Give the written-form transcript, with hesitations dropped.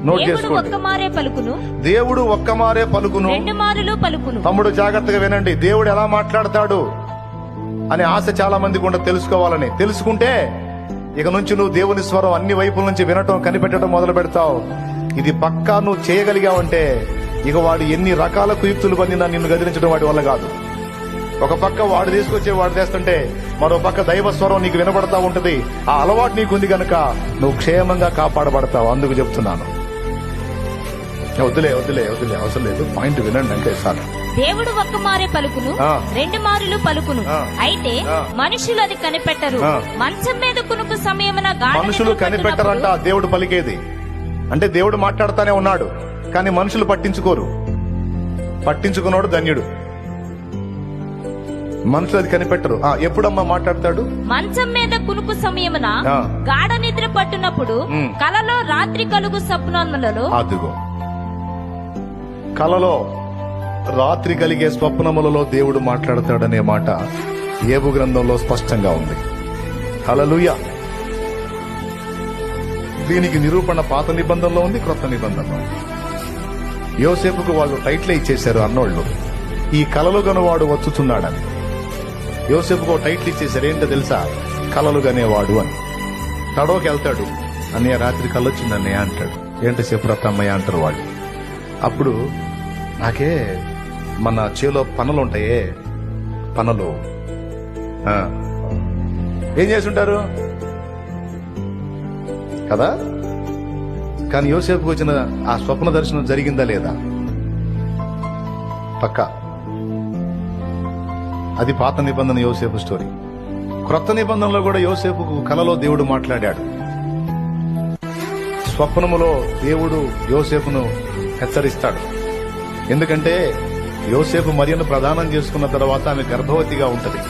Note చేసుకోండి. దేవుడు ఒక్క మారే పలుకును, రెండు మారులు పలుకును. తమ్ముడు జాగ్రత్తగా వినండి. దేవుడు ఎలా మాట్లాడతాడు అనే ఆశ చాలా మందికి ఉండదు. తెలుసుకోవాలని తెలుసుకుంటే ఇక నుంచి నువ్వు దేవుని స్వరం అన్ని వైపుల నుంచి వినటం, కనిపెట్టడం మొదలు పెడతావు. ఇది పక్కా నువ్వు చేయగలిగావంటే ఇక వాడు ఎన్ని రకాల కుయుక్తులు పొందినా నిన్ను గదిలించడం వాడి వల్ల కాదు. ఒక పక్క వాడు తీసుకొచ్చే వాడు చేస్తుంటే మరో పక్క దైవ స్వరం నీకు వినబడతా ఉంటది. ఆ అలవాటు నీకుంది గనక నువ్వు క్షేమంగా కాపాడబడతావు. అందుకు చెప్తున్నాను. వద్దులే వద్దులే వద్దులే, అవసరం లేదు. పాయింట్ వినండి అంటే సార్. దేవుడు ఒక్క మారే పలుకును, రెండు మారులు పలుకును. అయితే మనుషులు అది కనిపెట్టరు. మంచం మీద కునుకు సమయమున మనుషులు కనిపెట్టరంట దేవుడు పలికేది. అంటే దేవుడు మాట్లాడుతానే ఉన్నాడు, కానీ మనుషులు పట్టించుకోరు. పట్టించుకున్నాడు ధన్యుడు. మనుషులు అది కనిపెట్టరు. ఎప్పుడమ్మా మాట్లాడతాడు? మంచం మీద కునుకు సమయమున గాఢ నిద్ర పట్టునప్పుడు, కలలో రాత్రి కలుగు స్వప్నములలో. అదిగో, కలలో రాత్రి కలిగే స్వప్నములలో దేవుడు మాట్లాడతాడనే మాట యోబు గ్రంథంలో స్పష్టంగా ఉంది. హల్లెలూయా. దీనికి నిరూపణ పాత నిబంధనలో ఉంది, క్రొత్త నిబంధనలో ఉంది. యోసేపుకు వాళ్ళు టైటిల్ ఇచ్చేశారు అన్నోళ్ళు, ఈ కలలు గనువాడు వచ్చుచున్నాడని. యోసేపుకు టైటిల్ ఇచ్చేశారు. ఏంటో తెలుసా? కలలు గనేవాడు అని. తడవకి వెళ్తాడు. అన్నయ్య రాత్రి కళ్ళొచ్చింది అన్నయ్య అంటాడు. ఏంటో చెప్పురత్త అమ్మయ్య అంటారు వాళ్ళు. అప్పుడు నాకే మన చేలో పనులు ఉంటాయే, పనులు ఏం చేస్తుంటారు కదా. కానీ యోసేపుకు వచ్చిన ఆ స్వప్న దర్శనం జరిగిందా లేదా? పక్కా. అది పాత నిబంధన యోసేపు స్టోరీ. క్రొత్త నిబంధనలో కూడా యోసేపుకు కలలో దేవుడు మాట్లాడాడు. స్వప్నములో దేవుడు యోసేపును హెచ్చరిస్తాడు. ఎందుకంటే యోసేపు మరియను ప్రదానం చేసుకున్న తర్వాత ఆమె గర్భవతిగా ఉంటది.